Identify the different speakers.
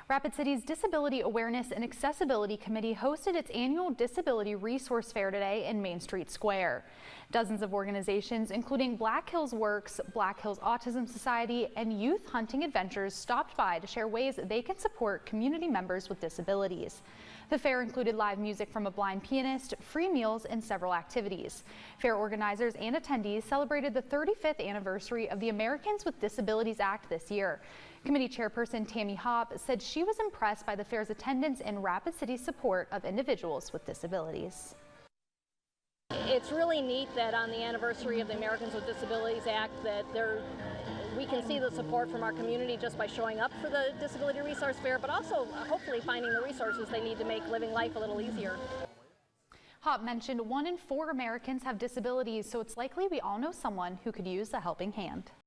Speaker 1: Rapid City's Disability Awareness and Accessibility Committee hosted its annual Disability Resource Fair today in Main Street Square. Dozens of organizations, including Black Hills Works, Black Hills Autism Society, and Youth Hunting Adventures, stopped by to share ways that they can support community members with disabilities. The fair included live music from a blind pianist, free meals, and several activities. Fair organizers and attendees celebrated the 35th anniversary of the Americans with Disabilities Act this year. Committee chairperson Tammy Hopp said she was impressed by the fair's attendance and Rapid City's support of individuals with disabilities.
Speaker 2: It's really neat that on the anniversary of the Americans with Disabilities Act that we can see the support from our community just by showing up for the Disability Resource Fair, but also hopefully finding the resources they need to make living life a little easier.
Speaker 1: Hopp mentioned 1 in 4 Americans have disabilities, so it's likely we all know someone who could use a helping hand.